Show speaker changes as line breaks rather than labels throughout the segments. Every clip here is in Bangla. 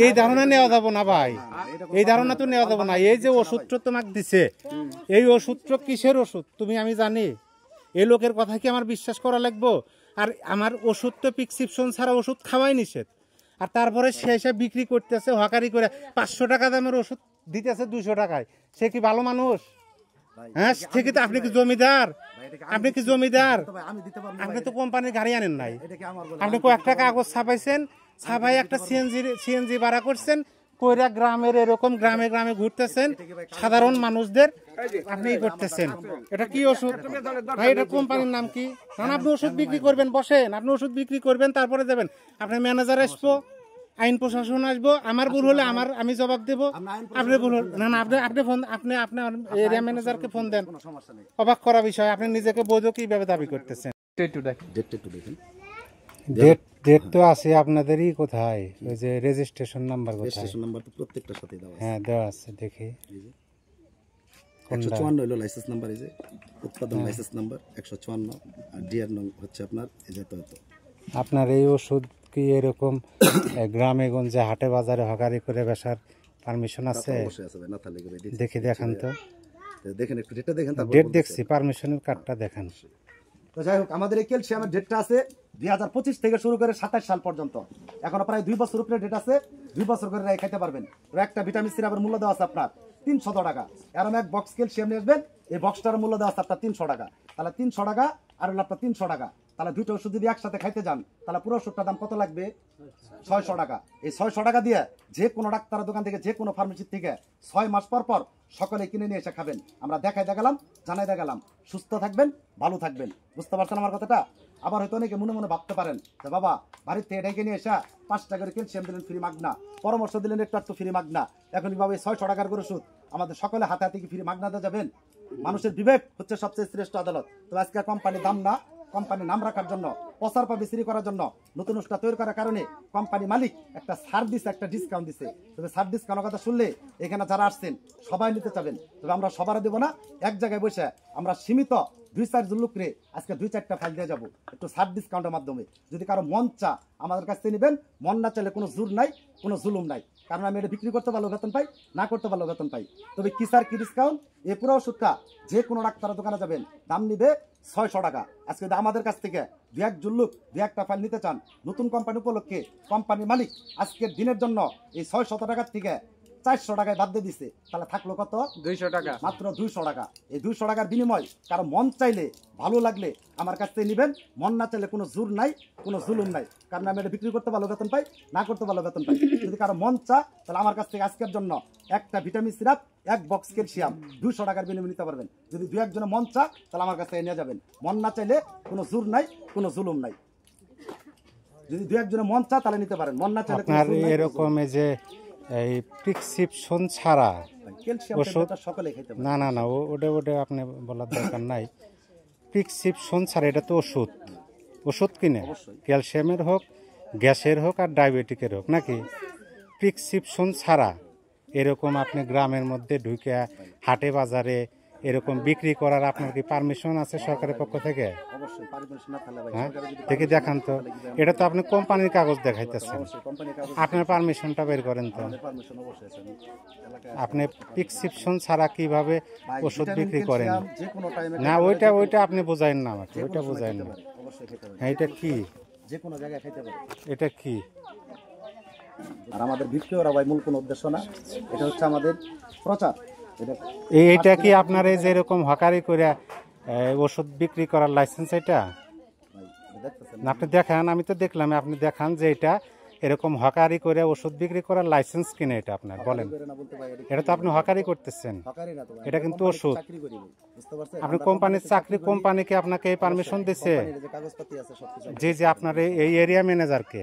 এই ধারণা নেওয়া যাবো না ভাই, এই ধারণা তো নেওয়া যাবো না। এই যে ওষুধটা তোমাকে দিছে, এই ওষুধটা কিসের ওষুধ তুমি আমি জানি? এই লোকের কথা কি আমার বিশ্বাস করা লাগবো? আর আমার ওষুধ তো প্রেসক্রিপশন ছাড়া ওষুধ খাওয়াই নিষেধ, আর তারপরে সে এসে বিক্রি করতেছে হকারি করে 500 টাকা দামের ওষুধ দিতেছে 200 টাকায়। সে কি ভালো মানুষ? হ্যাঁ, ঠিক। আপনি কি জমিদার? আপনি কি জমিদার? আপনি তো কোম্পানির গাড়ি আনেন নাই, আপনি কয়েকটা কাগজ ছাপাইছেন, ছাপাই একটা সিএনজি ভাড়া করছেন, কইরা গ্রামের এরকম গ্রামে গ্রামে ঘুরতেছেন, সাধারণ মানুষদের আপনি করতেছেন। এটা কি ওষুধ ভাই? এটা কোম্পানির নাম কি? কারণ আপনি ওষুধ বিক্রি করবেন, বসেন, আপনি ওষুধ বিক্রি করবেন, তারপরে দেবেন। আপনার ম্যানেজার আসবো, আইন প্রশাসন আসবো, আমার ভুল হলে আমি জবাব দেবো। আপনি ভুল হল না, আপনি ফোন, আপনি আপনার এরিয়া ম্যানেজারকে ফোন দেন। অবাক করা বিষয়, আপনি নিজেকে বৈধ কিভাবে দাবি করতেছেন? ডেট তো আছে আপনাদেরই, কোথায় ওই যে রেজিস্ট্রেশন নাম্বার?
রেজিস্ট্রেশন নাম্বার তো প্রত্যেকটার সাথে দেওয়া আছে।
হ্যাঁ, দেওয়া আছে, দেখি।
154 হলো লাইসেন্স নাম্বার, এই যে উৎপাদন লাইসেন্স নাম্বার 154, আর ডিআর নং হচ্ছে আপনার এই যে। তো
আপনার এই ওষুধ কি এরকম গ্রামে গঞ্জে হাটে বাজারে হকারি করে বেচার পারমিশন আছে?
অবশ্যই আছে ভাই, না থাকলে
দেখি, দেখান তো।
দেখেন একটু ডেটটা দেখেন, তারপর
ডেট দেখছি, পারমিশনের কার্ডটা দেখান।
তো যাই হোক, আমাদের এই ক্যালসিয়ামের ডেটটা আছে 2025 থেকে শুরু করে 27 সাল পর্যন্ত। এখনো প্রায় 2 বছর উপরে ডেট আছে, 2 বছর করে খাইতে পারবেন। একটা ভিটামিন সিরাপের মূল্য দেওয়া আছে আপনার 300 টাকা। এরকম এক বক্স ক্যালসিয়াম নিয়ে আসবেন, এই বক্সটার মূল্য দেওয়া আছে আপনার 300 টাকা। তাহলে 300 টাকা আর হলো আপনার 300 টাকা। তাহলে দুটো ওষুধ যদি একসাথে খাইতে যান, তাহলে পুরো ওষুধটার দাম কত লাগবে? 600 টাকা। এই 600 টাকা দিয়ে যে কোনো ডাক্তারের দোকান থেকে, যে কোনো ফার্মেসি থেকে 6 মাস পর পর সকলে কিনে নিয়ে এসে খাবেন। আমরা দেখাই দেখালাম, জানাই দেখালাম, সুস্থ থাকবেন, ভালো থাকবেন। বুঝতে পারছেন আমার কথাটা? আবার হয়তো অনেকে মনে মনে ভাবতে পারেন যে বাবা বাড়ির থেকে ডেকে নিয়ে এসে 5 টাকা করে ক্যালসিয়াম দিলেন ফ্রি মাগনা, পরামর্শ দিলেন একটু ফ্রি মাগনা, এখন বাবা 600 টাকার করে ওষুধ আমাদের সকলে হাতে হাতে কি ফ্রি মাগনা দিয়ে যাবেন? মানুষের বিবেক হচ্ছে সবচেয়ে শ্রেষ্ঠ আদালত। তো আজকে কোম্পানির দাম না, কোম্পানির নাম রাখার জন্য, প্রচার বা বিক্রি করার জন্য, নতুন ওষুধ তৈরি করার কারণে কোম্পানি মালিক একটা ছাড় দিচ্ছে, একটা ডিসকাউন্ট দিচ্ছে। তবে ছাড় ডিসকাউন্টের কথা শুনলে এখানে যারা আসছেন সবাই নিতে চাবেন, তবে আমরা সবার দেবো না। এক জায়গায় বসে আমরা সীমিত 2-4 জন লোকরে আজকে 2-4টা ফাইল দিয়ে যাবো একটু ছাড় ডিসকাউন্টের মাধ্যমে। যদি কারো মন চা আমাদের কাছ থেকে নেবেন, মন না চাইলে কোনো জোর নাই, কোনো জুলুম নাই। কারণ আমি এটা বিক্রি করতে ভালো বেতন পাই, না করতে ভালো বেতন পাই। তবে কি স্যার, কি ডিসকাউন্ট? এই পুরো ওষুধটা যে কোনো ডাক্তারের দোকানে যাবেন, দাম নিবে 600 টাকা। আজকে যদি আমাদের কাছ থেকে 2-1 লোক 2-1টা ফাইল নিতে চান, নতুন কোম্পানি উপলক্ষে কোম্পানির মালিক আজকের দিনের জন্য এই 600 টাকার থেকে 400 টাকায় বাদ দিয়ে দিছে, তাহলে থাকলো কত? 200 টাকা, মাত্র 200 টাকা। এই 200 টাকার বিনিময় কারো মন চাইলে, ভালো লাগলে আমার কাছ থেকে নেবেন, মন না চাইলে কোনো জোর নাই, কোনো জুলুম নাই। কারণ আমি এটা বিক্রি করতে ভালো বেতন পাই, না করতে ভালো বেতন পাই। যদি কারো মন চা, তাহলে আমার কাছ থেকে আজকের জন্য একটা ভিটামিন সিরাপ, 1 বক্স ক্যালসিয়াম 200 টাকার বিনিময়ে নিতে পারবেন। যদি 2-1 জনের মন চা, তাহলে আমার কাছ থেকে নিয়ে যাবেন। মন না চাইলে কোনো জোর নাই, কোনো জুলুম নাই। যদি 2-1 জনের মন চা, তাহলে নিতে পারেন, মন না চাইলে
এরকম যে এই প্রেসক্রিপশন ছাড়া ওষুধ
সকলে খেতে পারে।
না না না, ওটা আপনি বলার দরকার নাই। প্রেসক্রিপশন ছাড়া এটা তো ওষুধ, ওষুধ কিনে ক্যালসিয়ামের হোক, গ্যাসের হোক, আর ডায়াবেটিকের হোক, নাকি? প্রেসক্রিপশন ছাড়া এরকম আপনি গ্রামের মধ্যে ঢুকে হাটে বাজারে এরকম বিক্রি করার আপনার কি পারমিশন আছে সরকারের পক্ষ থেকে? হ্যাঁ, দেখি দেখান তো। এটা তো আপনি কোম্পানির কাগজ দেখাইতেছেন, আপনার পারমিশনটা বের করেন তো। আপনি প্রেসক্রিপশন ছাড়া কিভাবে ওষুধ বিক্রি করেন? না, ওইটা আপনি বোঝাইন না আমাকে, ওইটা বোঝাইন না। হ্যাঁ, এটা কি?
যে কোনো জায়গায় খাইতে পারে।
এটা কি?
আর আমাদের বিক্রি করা ভাই মূল কোনো উদ্দেশ্য না, এটা হচ্ছে আমাদের প্রচার।
এইটা কি আপনার এই যেরকম হকারি করে ওষুধ বিক্রি করার লাইসেন্স? এটা আপনি দেখান, আমি তো দেখলাম, আপনি দেখান যে এটা এরকম হকারি করে ওষুধ বিক্রি করার লাইসেন্স কিনে। এটা আপনার বলেন, এটা তো আপনি হকারি করতেছেন, এটা কিন্তু ওষুধ। আপনি কোম্পানির চাকরি, কোম্পানিকে আপনাকে এই পারমিশন দিচ্ছে? জি জি, আপনার এই এরিয়া ম্যানেজারকে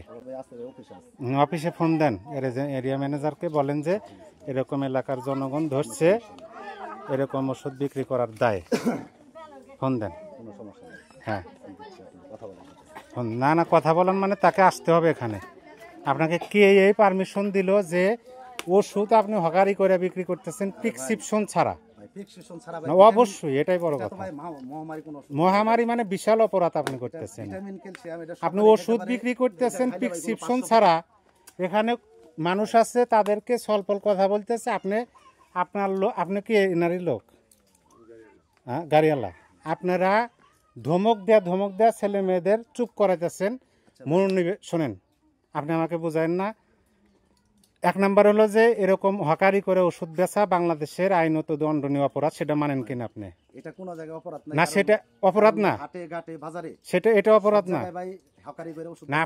অফিসে ফোন দেন, এরিয়া ম্যানেজারকে বলেন যে এরকম এলাকার জনগণ ধরছে এরকম ওষুধ বিক্রি করার দায়, ফোন দেন। হ্যাঁ, না না, কথা বলেন মানে তাকে আসতে হবে এখানে। আপনাকে কে এই পারমিশন দিল যে ওষুধ আপনি হকারি করে বিক্রি করতেছেন প্রেসক্রিপশন ছাড়া?
প্রেসক্রিপশন ছাড়া
না, অবশ্যই এটাই বড় কথা।
মহামারী কোনো
মহামারী মানে বিশাল অপরাধ আপনি করতেছেন।
ভিটামিন ক্যালসিয়াম এটা
আপনি ওষুধ বিক্রি করতেছেন প্রেসক্রিপশন ছাড়া। এখানে মানুষ আছে, তাদেরকে স্বল্প কথা বলতেছে। আপনি কি এনারই লোক? হ্যাঁ, গাড়িওয়ালা। আপনারা ধমক দেয়া ছেলে মেয়েদের চুপ করাইতেছেন। শোনেন, আপনি আমাকে বোঝায়েন না। এক নাম্বার হলো যে এরকম হকারি করে ওষুধ বেচা বাংলাদেশের আইনত দণ্ডনীয় অপরাধ, সেটা মানেন কিনা আপনি?
এটা কোন জায়গায় অপরাধ
না, সেটা অপরাধ না,
হাটে ঘাটে বাজারে
এটা অপরাধ না।
ভাই হকারি করে ওষুধ
না,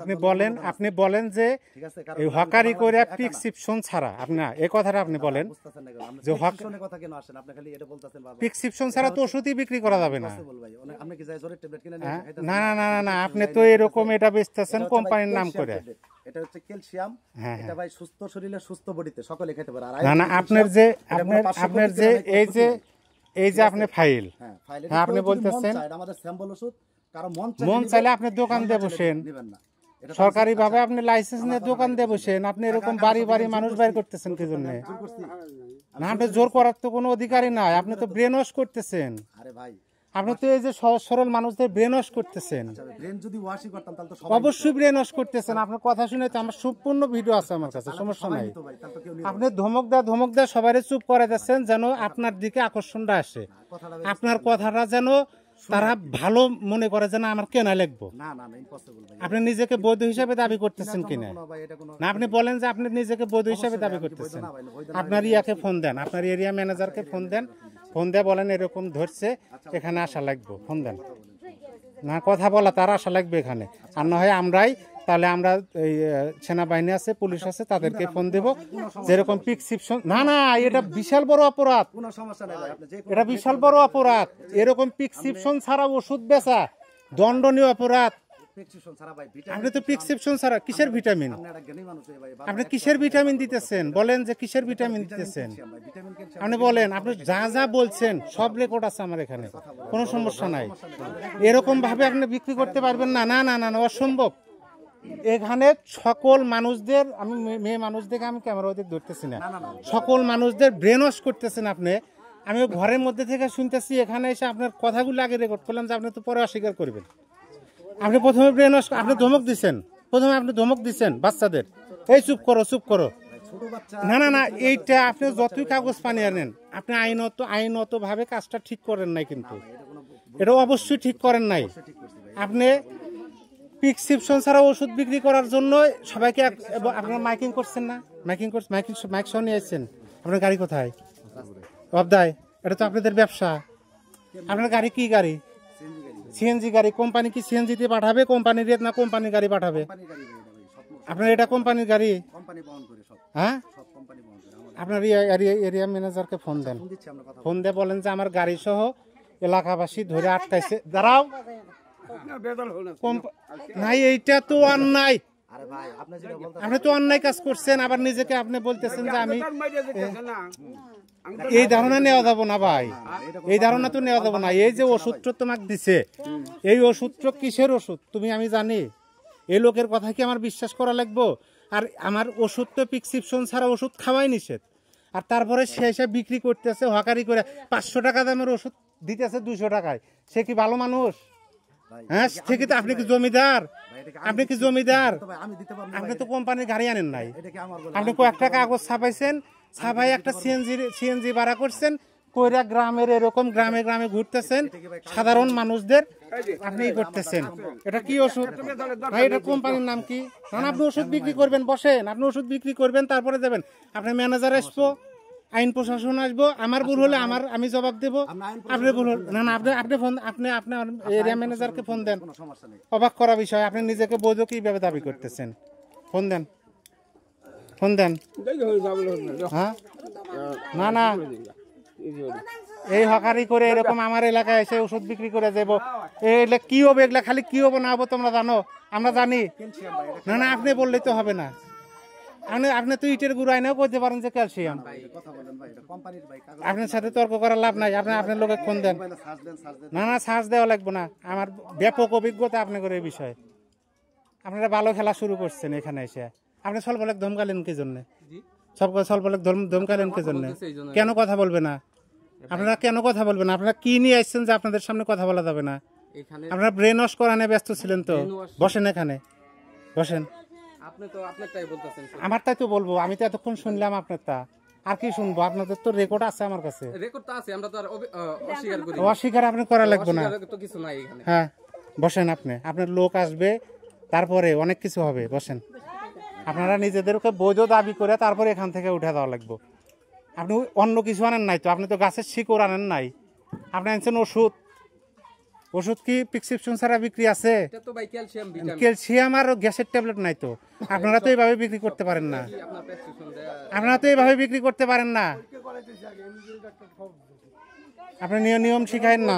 আপনি বলেন যে
ঠিক আছে,
এই হকারি করে প্রেসক্রিপশন ছাড়া, আপনি না, এই কথাটা আপনি বলেন
বুঝতাছেন না কেন? আপনি
যে
প্রেসক্রিপশনের কথা কেন আসেন? আপনি খালি এটা বলতাছেন বাবা
প্রেসক্রিপশন ছাড়া তো ওষুধই বিক্রি করা যাবে না।
পসিবল ভাই। আপনি কি যাই জোরে ট্যাবলেট কিনে নিয়ে
হ্যাঁ?
খাইতেছেন?
না না না না না, আপনি তো এরকম এটা বেচতেছেন
এটা হচ্ছে
কোম্পানির
ভাই
নাম
ক্যালসিয়াম
করে।
ট্যাবলেট। এটা হচ্ছে ক্যালসিয়াম।
হ্যাঁ,
এটা ভাই সুস্থ শরীরে সুস্থ বডিতে সকলে খেতে পারে। আর
না না, আপনার যে এই যে আপনি ফাইল,
হ্যাঁ, ফাইলে
হ্যাঁ, আপনি বলতেছেন
আমাদের স্যাম্পল ওষুধ কারো
মন চাইলে আপনি দোকান দিয়ে বসেন,
নেবেন না। এটা
সরকারি ভাবে আপনি লাইসেন্স নিয়ে দোকান দিয়ে বসেন। আপনি এরকম বাড়ি বাড়ি মানুষ বাইর করতেছেন কি জন্য?
জোর করছি?
না, আপনি জোর করার তো কোনো অধিকারই নাই। আপনি তো ব্রেন ওয়াশ করতেছেন।
আরে ভাই,
আপনি তো এই যে সহজ সরল মানুষদের ব্রেন ওয়াশ করতেছেন।
ব্রেন যদি ওয়াশই করতাম তাহলে তো সবাই
অবশ্যই ব্রেন ওয়াশ করতেছেন। আপনার কথা শুনে তো আমার সম্পূর্ণ ভিডিও আছে আমার কাছে, সমস্যা নাই।
নিত ভাই, তাহলে তো কেউ
আপনি ধমক দেয়া সবাই চুপ করে যাচ্ছেন যেন আপনার দিকে আকর্ষণটা আসে।
কথাটা
আপনার কথাটা যেন তারা ভালো মনে করে, যেন আমার কেনা লিখবো।
না না না, ইম্পসিবল ভাই।
আপনি নিজেকে বৈধ হিসাবে দাবি করতেছেন কিনা?
কোনো ভাই এটা কোনো
না, আপনি বলেন যে আপনি নিজেকে বৈধ হিসাবে দাবি করতেছেন। আপনার ইয়াকে ফোন দেন, আপনার এরিয়া ম্যানেজারকে ফোন দেন। ফোন দিয়ে বলেন এরকম ধরছে, এখানে আসা লাগবে। ফোন দেন না, কথা বলা তার আশা লাগবে এখানে। আর না হয় তাহলে আমরা এই সেনাবাহিনী আছে, পুলিশ আছে, তাদেরকে ফোন দেব। যেরকম প্রেসক্রিপশন, না না, এটা বিশাল বড় অপরাধ।
কোনো সমস্যা নাই ভাই, আপনি যে
এটা বিশাল বড় অপরাধ। এরকম প্রেসক্রিপশন ছাড়া ওষুধ বেচা দণ্ডনীয় অপরাধ।
প্রেসক্রিপশন ছাড়া ভাই
আপনি তো প্রেসক্রিপশন ছাড়া কিসের ভিটামিন?
আপনি একটা জ্ঞানী মানুষ ভাই।
আপনি কিসের ভিটামিন দিতেছেন? বলেন যে কিসের ভিটামিন দিতেছেন?
ভাই ভিটামিন ক্যালসিয়াম
আপনি বলেন, আপনি যা বলছেন সব রেকর্ড আছে আমার এখানে, কোনো সমস্যা নাই। এরকম ভাবে আপনি বিক্রি করতে পারবেন না। না না না না, অসম্ভব। এখানে সকল মানুষদের, আমি মেয়ে মানুষদেরকে আমি ক্যামেরা ওদিক ধরতেছি না, সকল মানুষদের ব্রেন ওয়াশ করতেছেন আপনি। আমি ঘরের মধ্যে থেকে শুনতেছি, এখানে এসে আপনার কথাগুলো আগে রেকর্ড করলাম যে আপনি তো পরে অস্বীকার করবেন। আপনি প্রথমে ব্রেন ওয়াশ, আপনি ধমক দিচ্ছেন বাচ্চাদের, এই চুপ করো।
ছোট বাচ্চা।
না না না, এইটা আপনি যতই কাগজ পানি আনেন, আপনি আইনত ভাবে কাজটা ঠিক করেন নাই। কিন্তু এটা অবশ্যই ঠিক করেন নাই। আপনি প্রেসক্রিপশন ছাড়া ওষুধ বিক্রি করার জন্য সবাইকে আপনারা মাইকিং করছেন না? মাইক সহ নিয়ে আসছেন। আপনার গাড়ি কোথায়? অবদায়, এটা তো আপনাদের ব্যবসা। আপনার গাড়ি কি গাড়ি? সিএনজি গাড়ি। কোম্পানি কি সিএনজি দিয়ে পাঠাবে? কোম্পানির রেট না কোম্পানি গাড়ি পাঠাবে? আপনার এটা কোম্পানির গাড়ি?
কোম্পানি বহন করে সব।
হ্যাঁ,
সব কোম্পানি বহন করে।
আপনার এরিয়া ম্যানেজারকে ফোন দেন।
ফোন দিচ্ছি আমরা কথা।
ফোন দিয়ে বলেন যে আমার গাড়ি সহ এলাকাবাসী ধরে আটকাইছে। দাঁড়াও, নাই, এইটা তো অন্যায়।
আরে ভাই, আপনি যেটা বলতে
আপনি তো অন্যায় কাজ করছেন। আবার নিজেকে আপনি বলতেছেন যে আমি, এই ধারণা নেওয়া যাব না ভাই, এই ধারণা তো নেওয়া যাব না। এই যে ওষুধটা তোমাকে দিছে, এই ওষুধটা কিসের ওষুধ তুমি আমি জানি। এই লোকের কথা কি আমার বিশ্বাস করা লাগবো? আর আমার ওষুধ তো প্রেসক্রিপশন ছাড়া ওষুধ খাওয়াই নিষেধ। আর তারপরে সে এসে বিক্রি করতেছে হকারি করে, 500 টাকা দামের ওষুধ দিতেছে 200 টাকায়। সে কি ভালো মানুষ? হ্যাঁ, ঠিকই তো। আপনি কি জমিদার? আপনি কি জমিদার?
আমি দিতে পারবো।
আপনি তো কোম্পানির গাড়ি আনেন নাই।
এটা কি আমার বলে?
আপনি কয়েকটা কাগজ ছাপাইছেন, ছাপাই একটা সিএনজি ভাড়া করছেন, কইরা গ্রামের এরকম গ্রামে ঘুরতেছেন, সাধারণ মানুষদের আপনি করতেছেন। এটা কি ওষুধ ভাই? এটা কোম্পানির নাম কি? কারণ আপনি ওষুধ বিক্রি করবেন, বসেন, আপনি ওষুধ বিক্রি করবেন, তারপরে দেবেন। আপনার ম্যানেজার আসবো, আইন প্রশাসন আসবো, আমার ভুল হলে আমি জবাব দেবো। আপনি ভুল হলে না না, আপনি আপনার এরিয়া ম্যানেজারকে ফোন দেন।
কোনো সমস্যা নেই।
অবাক করা বিষয়, আপনি নিজেকে বৈধ কিভাবে দাবি করতেছেন? ফোন দেন। হ্যাঁ, না না, এই হকারি করে এরকম আমার এলাকায় এসে ওষুধ বিক্রি করে যাবো, এগুলা কি হবে? এগুলা খালি কি হবো না হবো তোমরা জানো, আমরা জানি। না না, আপনি বললেই তো হবে না। আপনি তো ইটের গুঁড়ো আইনাও করতে পারেন যে ক্যালসিয়াম।
কথা বলেন ভাই, এটা কোম্পানির ভাই। কাগজ
আপনার সাথে তর্ক করার লাভ নাই। আপনার লোকে ফোন দেন।
মোবাইলে সার্চ দেন।
না না, সার্চ দেওয়া লাগবে না। আমার ব্যাপক অভিজ্ঞতা আপনাদের এই বিষয়ে। আপনারা ভালো খেলা শুরু করছেন এখানে এসে। আপনি স্বল্পলেখ ধমকালেন কি জন্য? স্বল্পলেখ ধমকালেন কি জন্য? কেন কথা বলবে না? আপনারা কেন কথা বলবেন? আপনারা কি নিয়ে আসছেন যে আপনাদের সামনে কথা বলা যাবে না?
এখানে
আপনারা ব্রেন ওয়াশ করানে ব্যস্ত ছিলেন তো। বসেন এখানে, বসেন।
আপনি তো আপনারটাই বলতেছেন।
আমারটাই তো বলবো, আমি তো এতক্ষণ শুনলাম আপনারটা, আর কি শুনবো? আপনাদের তো রেকর্ড আছে আমার কাছে।
রেকর্ড তো আছে, আমরা তো আর অস্বীকার করি না।
অস্বীকার আপনি করা লাগবে না।
অস্বীকার তো কিছু নাই এখানে।
হ্যাঁ বসেন, আপনি আপনার লোক আসবে, তারপরে অনেক কিছু হবে। বসেন। আপনারা নিজেদেরকে বৈধ দাবি করে তারপরে এখান থেকে উঠে দেওয়া লাগবে। আপনি অন্য কিছু আনেন নাই তো, আপনি তো গাছের শিকড় আনেন নাই, আপনি আনছেন ওষুধ। ওষুধ কি প্রেসক্রিপশন ছাড়া বিক্রি আছে?
এটা তো ভাই ক্যালসিয়াম ভিটামিন।
ক্যালসিয়াম আর গ্যাসের ট্যাবলেট নাই তো। আপনারা তো এইভাবে বিক্রি করতে পারেন না।
আপনার প্রেসক্রিপশন দেয়া
আপনারা তো এইভাবে বিক্রি করতে পারেন না। আপনি নিয়ম শিখায়েন না।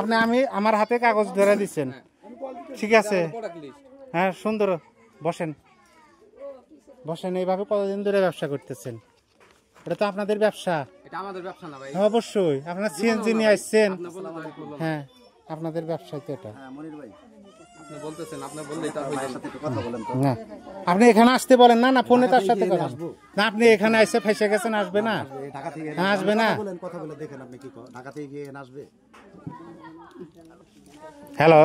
আপনি আমার হাতে কাগজ ধরে দিচ্ছেন, ঠিক আছে?
Product list.
হ্যাঁ সুন্দর। বসেন, বসেন। এইভাবে কতদিন ধরে ব্যবসা করতেছেন? এটা তো আপনাদের ব্যবসা।
এটা আমাদের ব্যবসা না ভাই।
হ্যাঁ অবশ্যই, আপনারা সিএনজি নিয়ে আসছেন।
আপনি বললে তো আমি বলবো না।
হ্যাঁ আপনাদের ব্যবসায় তো এটা।
হ্যাঁ মনির ভাই,
আপনি বলতেছেন, আপনি বললেই তার হয়ে যাবে।
একটু কথা বলেন তো।
না আপনি এখানে আসতে বলেন না, না ফোনে তার সাথে কথা না। আপনি এখানে এসে ফেসে গেছেন, আসবে না?
ঢাকা থেকে
হ্যাঁ আসবে না।
বলেন, কথা বলে দেখেন আপনি কি ঢাকা থেকে গিয়ে আসবে।
হ্যালো,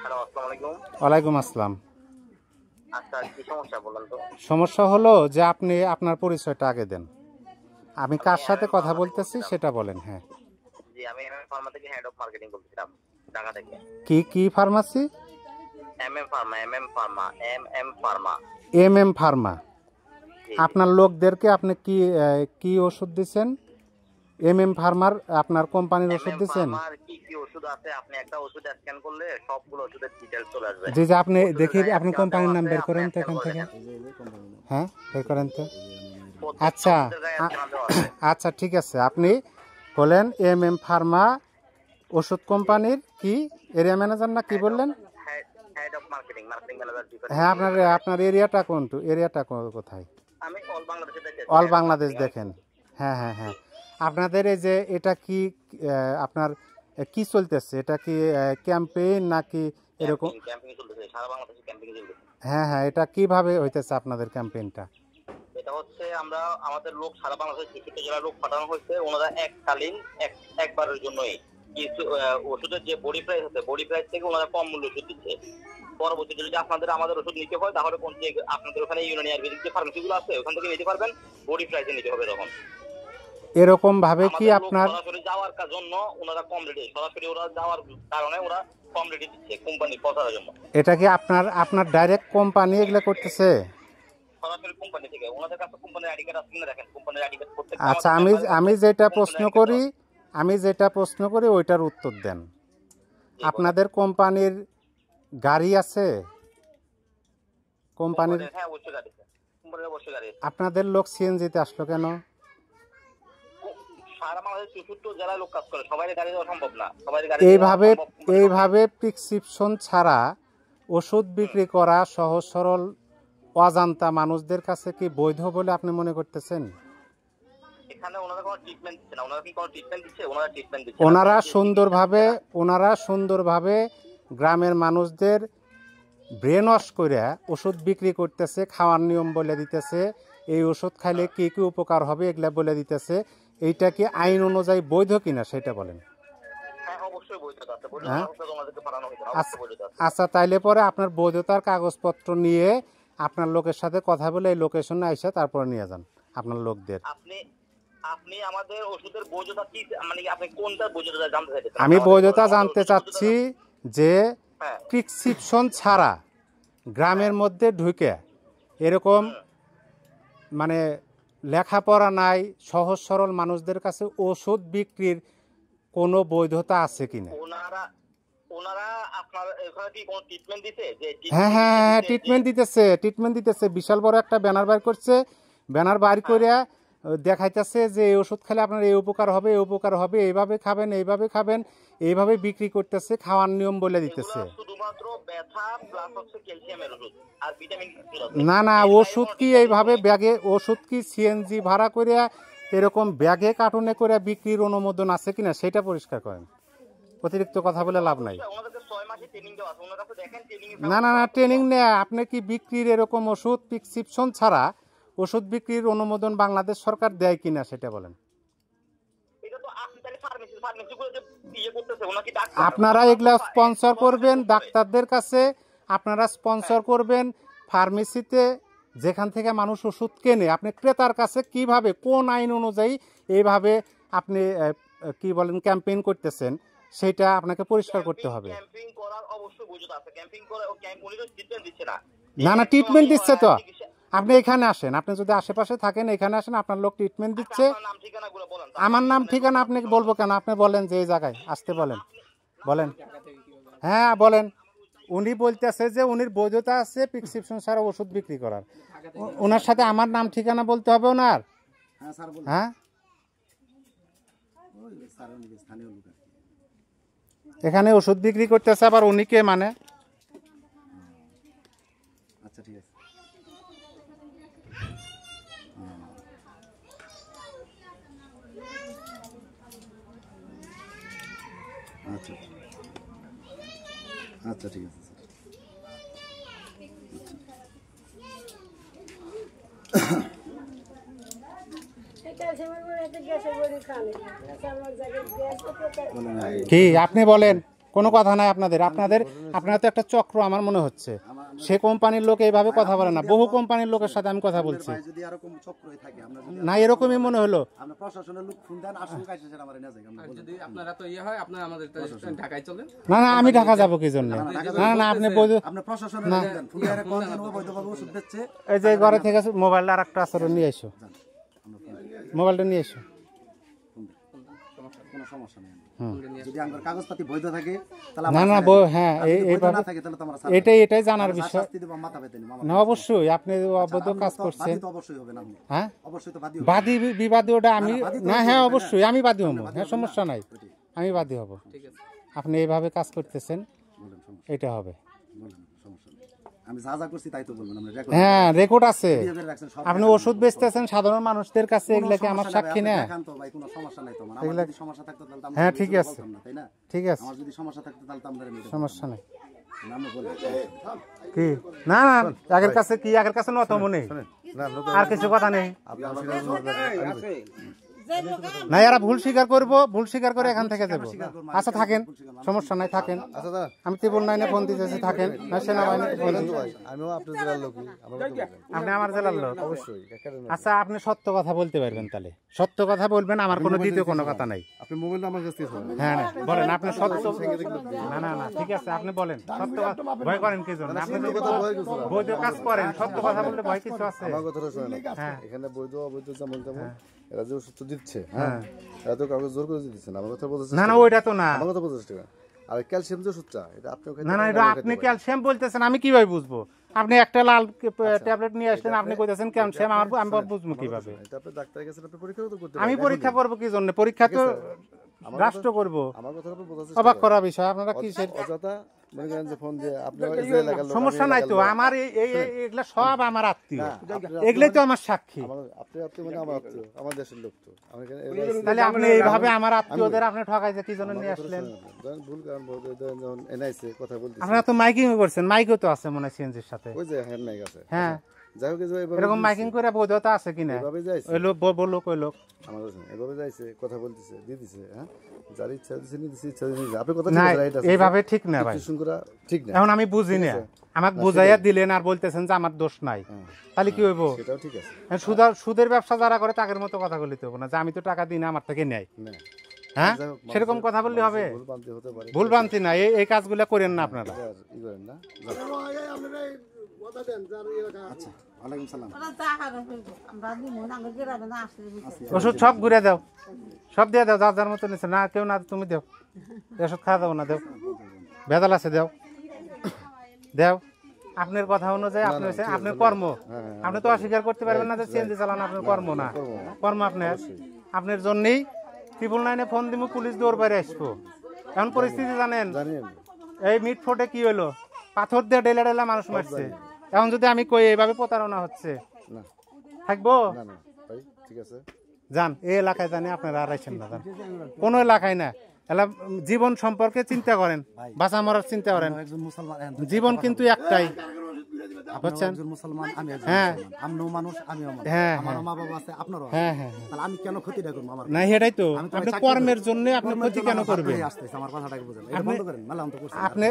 হ্যালো, আসসালামু আলাইকুম।
ওয়ালাইকুম আসসালাম।
আচ্ছা, কি সমস্যা বলেন তো?
সমস্যা হলো যে আপনি আপনার পরিচয়টা আগে দেন, আমি কার সাথে কথা বলতেছি সেটা বলেন। হ্যাঁ
জি, আমি এমএম ফার্মা থেকে হেড অফ মার্কেটিং বলছিলাম, ঢাকা থেকে।
কি pharmacy?
MM pharma.
MM pharma.
জি।
আপনার লোকদেরকে আপনি কি ওষুধ দিচ্ছেন? এমএম ফার্মার আপনার কোম্পানির ওষুধ দিচ্ছেন?
ফার্মার কি কি ওষুধ আছে, আপনি একটা ওষুধ স্ক্যান করলে সবগুলো ওষুধের ডিটেইলস চলে আসবে।
জি জি, আপনি দেখি
ওষুধের
আপনি
গায়ে
কোম্পানির নাম
আছে,
বের করেন তো
আপনি
এখান থেকে।
দেখেন।
হ্যাঁ বের করেন তো।
প্রত্যেকটা
আচ্ছা
ওষুধের গায়ে scan দেওয়া আছে।
আচ্ছা ঠিক আছে, আপনি বলেন এমএম ফার্মা ওষুধ কোম্পানির কি এরিয়া ম্যানেজার না কি বললেন?
Head of marketing manager.
হ্যাঁ আপনার এরিয়াটা এরিয়াটা কোথায়?
আমি অল বাংলাদেশে দেখেছি।
অল বাংলাদেশ দেখেন। হ্যাঁ হ্যাঁ হ্যাঁ। আপনাদের এই যে এটা কি আপনার কি চলতেছে? এটা কি ক্যাম্পেইন নাকি এরকম?
ক্যাম্পিং চলতেছে, সারা বাংলাদেশে ক্যাম্পিং চলতেছে।
হ্যাঁ হ্যাঁ, এটা কিভাবে হইতেছে আপনাদের ক্যাম্পেইনটা?
এটা হচ্ছে আমরা আমাদের লোক সারা বাংলাদেশের 63 জেলার লোক পাঠানো হয়েছে। ওনারা এককালীন একবারের জন্যই কিছু ওষুধের যে বডি প্রাইস আছে, বডি প্রাইস থেকে ওনারা কম মূল্য ওষুধ দিচ্ছে। পরবর্তীতে যদি আমাদের ওষুধ নিতে হয়, তাহলে কোন যে আপনাদের ওখানে ইউনানি আয়ুর্বেদিক যে ফার্মেসিগুলো আছে ওখান থেকে নিতে পারবেন, বডি প্রাইসে নিতে হবে। তখন
এরকম ভাবে কি আপনার
সরাসরি যাওয়ার জন্য ওনারা কম রেটে, সরাসরি ওরা যাওয়ার কারণে ওরা কম রেটে দিচ্ছে কোম্পানি পৌঁছানোর জন্য।
এটা কি আপনার ডাইরেক্ট কোম্পানি এগুলো করতেছে?
সরাসরি কোম্পানি থেকে ওনাদের কাছে কোম্পানির আইডি কার্ড আছে কিনা দেখেন, কোম্পানির আইডি কার্ড প্রত্যেক।
আচ্ছা আমি যেটা প্রশ্ন করি ওইটার উত্তর দেন। আপনাদের কোম্পানির গাড়ি আছে? কোম্পানির
হ্যাঁ অবশ্যই গাড়ি আছে, কোম্পানির অবশ্যই গাড়ি আছে।
আপনাদের লোক সিএনজিতে আসলো কেন?
সারা বাংলাদেশে 64 জেলায় লোক কাজ করে, সবাই গাড়ি দেওয়া সম্ভব না। সবাই গাড়ি
এইভাবে প্রেসক্রিপশন ছাড়া ওষুধ বিক্রি করা সহজ সরল অজান্তা মানুষদের কাছে কি বৈধ বলে আপনি মনে করতেছেন?
এখানে ওনারা কোনো ট্রিটমেন্ট দিচ্ছে না। ওনারা কি কোনো ট্রিটমেন্ট দিচ্ছে? ওনারা ট্রিটমেন্ট দিচ্ছে।
ওনারা সুন্দরভাবে গ্রামের মানুষদের ব্রেন ওয়াশ করে ওষুধ বিক্রি করতেছে, খাওয়ার নিয়ম বলে দিতেছে, এই ওষুধ খাইলে কি কি উপকার হবে এগুলা বলে দিতেছে। এইটা কি আইন অনুযায়ী বৈধ কিনা সেটা বলেন।
হ্যাঁ অবশ্যই বৈধতা আছে।
হ্যাঁ?
ওনাদেরকে পাঠানো হয়েছে, অবশ্যই বৈধতা আছে।
আচ্ছা তাইলে পরে আপনার বৈধতার কাগজপত্র নিয়ে আপনার লোকের সাথে কথা বলে এই লোকেশনে আইসা তারপরে নিয়ে যান আপনার লোকদের।
আপনি আমাদের ওষুধের বৈধতা কি, মানে আপনি কোনটা বৈধতা জানতে চাইছেন?
আমি বৈধতা জানতে চাচ্ছি যে প্রেসক্রিপশন ছাড়া গ্রামের মধ্যে ঢুকে এরকম মানে লেখাপড়া নাই সহজ সরল মানুষদের কাছে ওষুধ বিক্রির কোনো বৈধতা আছে কিনা?
ওনারা আপনার এখানে কি কোনো ট্রিটমেন্ট দিতে?
হ্যাঁ ট্রিটমেন্ট দিতেছে। বিশাল বড় একটা ব্যানার বাইর করছে, ব্যানার বাইর করে দেখাইতেছে যে এই ওষুধ খেলে আপনার এই উপকার হবে, এইভাবে খাবেন, এইভাবে বিক্রি করতেছে, খাওয়ার নিয়ম বলে দিতেছে।
শুধুমাত্র ব্যথা প্লাস হচ্ছে ক্যালসিয়ামের ওষুধ আর ভিটামিন।
না ওষুধ কি এইভাবে ব্যাগে, ওষুধ কি সিএনজি ভাড়া করে এরকম ব্যাগে কার্টুনে করে বিক্রির অনুমোদন আছে কিনা সেটা পরিষ্কার করেন। অতিরিক্ত কথা বলে লাভ নাই। না ট্রেনিং নেই। আপনি কি বিক্রির এরকম ওষুধ প্রেসক্রিপশন ছাড়া ওষুধ বিক্রির অনুমোদন বাংলাদেশ সরকার দেয় কিনা সেটা বলেন।
এটা তো ফার্মেসিগুলো যে ইয়ে করতেছে ওনারা কি ডাক্তার?
আপনারা এগুলা স্পন্সর করবেন ডাক্তারদের কাছে, আপনারা স্পন্সর করবেন ফার্মেসিতে, যেখান থেকে মানুষ ওষুধ কেনে আপনি ক্রেতার কাছে কিভাবে কোন আইন অনুযায়ী এইভাবে আপনি কি বলেন ক্যাম্পেইন করতেছেন সেটা আপনাকে পরিষ্কার করতে হবে।
ক্যাম্পিং করার অবশ্যই বুঝতে আছে, ক্যাম্পিং করে ও ক্যাম্প উনি তো ট্রিটমেন্ট দিচ্ছে না।
না ট্রিটমেন্ট দিচ্ছে তো, আপনি এখানে আসেন, আপনি যদি আশেপাশে থাকেন এখানে আসেন, আপনার লোক ট্রিটমেন্ট দিচ্ছে।
আপনার নাম ঠিকানাগুলো বলেন।
আমার নাম ঠিকানা আপনাকে বলবো কেন, আপনি বলেন যে এই জায়গায় আসতে বলেন, বলেন। হ্যাঁ বলেন, উনি বলতেছে যে উনির বৈধতা আছে প্রেসক্রিপশন ছাড়া ওষুধ বিক্রি করার, ওনার সাথে আমার নাম ঠিকানা বলতে হবে ওনার।
হ্যাঁ স্যার বলুন।
হ্যাঁ
ওই স্যার উনি স্থানীয় লোক আর কি।
এখানে ওষুধ বিক্রি করতেছে আবার উনি কে মানে?
আচ্ছা ঠিক আছে। আচ্ছা আচ্ছা ঠিক আছে স্যার।
কি আপনি বলেন, কোনো কথা নাই আপনাদের, আপনারা তো একটা চক্র আমার মনে হচ্ছে। সে কোম্পানির লোক এইভাবে কথা বলে না, বহু কোম্পানির লোকের সাথে আমি কথা বলছি
ভাই যদি এরকম চক্রই থাকে আমরা যদি
না, এরকমই মনে হলো।
আমরা প্রশাসনের লোক ফোন দেন আসুক আইসে সেটা আমার এনে যায় আমরা বলি।
যদি আপনারা তো ইয়ে হয় আপনারা আমাদের ঢাকায় চলেন।
না আমি ঢাকা যাবো কি জন্য? না আপনি
আপনি প্রশাসনের লোক দেন ফোন করে কোন দিন ও বৈধভাবে ওষুধ দিচ্ছে।
এই যে ঘরে থেকে মোবাইলটা আর একটা আসরে নিয়ে এসো, মোবাইলটা নিয়ে এসো।
কোনো সমস্যা নেই। যদি আমার কাগজপাতি বৈধ থাকে তাহলে
না না হ্যাঁ এইভাবে
না থাকে তাহলে তো আমরা
এটাই জানার বিষয়।
শাস্তি দেব মাথা বেঁধে নিব।
না অবশ্যই আপনি অবৈধ কাজ করছেন,
তো অবশ্যই হবে না আপনি।
হ্যাঁ
অবশ্যই তো বাদী
বাদী বিবাদী ওটা আমি
বাদী তো
না,
হবে,
হ্যাঁ
তাই না?
অবশ্যই আমি বাদী হবো, হ্যাঁ সমস্যা নাই, আমি বাদী হব।
ঠিক আছে।
আপনি এইভাবে কাজ করতেছেন,
বলেন সমস্যা
এটা হবে।
বলেন সমস্যা নেই। আমি যা যা করছি তাই তো বলবেন আমরা রেকর্ড
হ্যাঁ রেকর্ড আছে,
করে রাখছেন সব।
আপনি ওষুধ বেচতেছেন সাধারণ মানুষদের কাছে, এগুলা কি আমার সাক্ষী না?
দেখান তো ভাই কোনো সমস্যা নাই তো আমার। আমার যদি সমস্যা থাকতো তাহলে তো আমরা
হ্যাঁ ঠিক
কিছু
আছে,
বলতাম না, তাই না?
ঠিক আছে,
আমার যদি সমস্যা থাকতো তাহলে তো আমরা নিতে
সমস্যা নাই।
আমরা বলি
কি না না আগের কাছে কি, আগের কাছে নত মনে আর কিছু কথা নেই। না এরা ভুল স্বীকার করবো, ভুল স্বীকার করে এখান থেকে যাবো। আচ্ছা থাকেন, সমস্যা নাই থাকেন। আমি ত্রিপুল নাইনে ফোন দিতেছি, থাকেন। না সেনাবাহিনীতে ফোন দিচ্ছি।
আমিও আপনার জেলার লোকই,
আপনি আমার জেলার লোক?
অবশ্যই।
আচ্ছা আপনি সত্য কথা বলতে পারবেন, তাহলে সত্য কথা বলবেন, আমার কোনো দ্বিতীয় কোনো কথা নাই।
আপনি মোবাইলটা আমার কাছ থেকে পাবেন।
হ্যাঁ বলেন আপনি সত্য। না না না ঠিক আছে, আপনি বলেন সত্য কথা। ভয় করেন কি জন্য? আপনি যদি বৈধ কাজ করেন, সত্য কথা বললে ভয় কিছু আছে?
আমার কথাটা শুনে না।
হ্যাঁ।
এখানে বৈধ অবৈধ যেমন তেমন এরা যে ওষুধ দিচ্ছে, হ্যাঁ এরা তো কাউকে জোর করে দিচ্ছে না। আমার কথা বলতে
না না ওইটা তো না,
আমার কথা বলতে চেষ্টা করেন। আর ক্যালসিয়াম যে ওষুধটা এটা আপনিও খাইতে
না না
পারেন,
এটা
আমিও
আপনি
খাইতে পারি।
ক্যালসিয়াম বলতেছেন, আমি কিভাবে বুঝবো? আপনি একটা লাল ট্যাবলেট নিয়ে আসলেন, আপনি কইতেছেন ক্যালসিয়াম, আমি বুঝবো কিভাবে?
এটা আপনি ডাক্তারের কাছে আপনি পরীক্ষা তো করতে
আমি
পারেন।
পরীক্ষা করবো কি জন্য? পরীক্ষা তো রাষ্ট্র করবো।
আমার কথা আপনি বোঝার চেষ্টা
অবাক
করেন।
করা বিষয়, আপনারা কি
অযথা মনে করেন যে ফোন দিয়ে আপনি এই যে এলাকার লোক,
সমস্যা
আমি
নাই
এলাকার
তো,
লোক।
আমার এগুলা সব আমার আত্মীয়,
আপনি-
এগুলাই তো আমার সাক্ষী।
আপনি মানে আমার আত্মীয়, আমার দেশের লোক তো। আমি এখানে
তাহলে আপনি এইভাবে আমার আত্মীয়দের আপনি ঠকাইছে কি জন্য নিয়ে আসলেন?
ধরেন ভুল কারণ বলতে ধরেন যখন এনআইসি কথা বলতেছি,
আপনারা তো মাইকিং করছেন, মাইকও তো আছে মনে হয় সিএনজির সাথে।
ওই যে হ্যান্ড মাইক আছে।
হ্যাঁ
যাই হোক এই যে এভাবে
এরকম মাইকিং করে বৈধতা আছে কিনা?
এভাবে যাইছে
ওই লোক বললো কই লোক
আমার কাছে, এভাবে যাইছে কথা বলতেছে দিয়ে দিছে, হ্যাঁ যার ইচ্ছা দিছে নিয়ে দিছে, ইচ্ছা দিছে আপনি কথা
না,
ঠিক আছে, রাইট আছে,
এইভাবে ঠিক না ভাই।
ডিসকাশন করা ঠিক না,
এখন আমি বুঝি না, আমাকে বুঝাইয়া দিলেন আর বলতেছেন যে আমার দোষ নাই, তাহলে কি হইব?
সেটাও ঠিক আছে
সুদের ব্যবসা যারা করে তাদের মতো কথা বলিতে হবে না যে আমি তো টাকা দিই না, আমার থেকে নেয়।
না।
হ্যাঁ
যাই হোক,
সেরকম কথা বললে হবে?
ভুল ভ্রান্তি হতে পারে,
ভুল ভ্রান্তি না, এই কাজগুলো করেন না আপনারা।
আর ই করেন না।
আচ্ছা ওয়ালাইকুম সালাম।
ওষুধ সব ঘুরে দাও, সব দিয়ে দাও, যার যার মতো নিচ্ছে না, কেউ না তুমি দেও, ওষুধ খাওয়া যাবো না, দেও ভেজাল আছে, দেও দেও। আপনার কথা অনুযায়ী আপনি হচ্ছে আপনার কর্ম, আপনি তো অস্বীকার করতে পারবেন না যে সিএনজি চালানো আপনার কর্ম না, কর্ম আপনার। আপনার জন্যই 999 ফোন দিব, পুলিশ দৌড় বাইরে আসবো। এখন পরিস্থিতি জানেন,
জানি আমি।
এই মিট ফোর্টে কি হলো, পাথর দিয়ে ডেলা ডেলা মানুষ মারছে। এখন যদি আমি কই এইভাবে প্রতারণা হচ্ছে,
না
থাকবো?
না না ভাই ঠিক আছে,
যান এই এলাকায় জানি আপনারা আর আইছেন না, যান কোনো এলাকায় না। এলা জীবন সম্পর্কে চিন্তা করেন, বাঁচা মরার চিন্তা করেন,
একজন মুসলমান
জীবন কিন্তু একটাই।
আপনিও
বুঝছেন?
একজন মুসলমান, আমি একজন
হ্যাঁ।
মুসলমান। আপনিও মানুষ, আমিও মানুষ।
হ্যাঁ,
আমারও মা বাবা আছে, আপনারও আছে।
হ্যাঁ হ্যাঁ হ্যাঁ।
তাহলে আমি কেন ক্ষতিটা করবো আমার?
না সেটাই তো
আমি তো ভাই
আপনি
চাকরি
কর্মের
করি।
জন্য আপনি
কর্মের
ক্ষতি
জন্য
কেন
আমার
করবেন?
ভাগ্যই আসতেছে, আমার কথাটাকে বুঝেন। এটা
আপনি-
বন্ধ করেন, মেলা অন্ত করছেন।
আপনি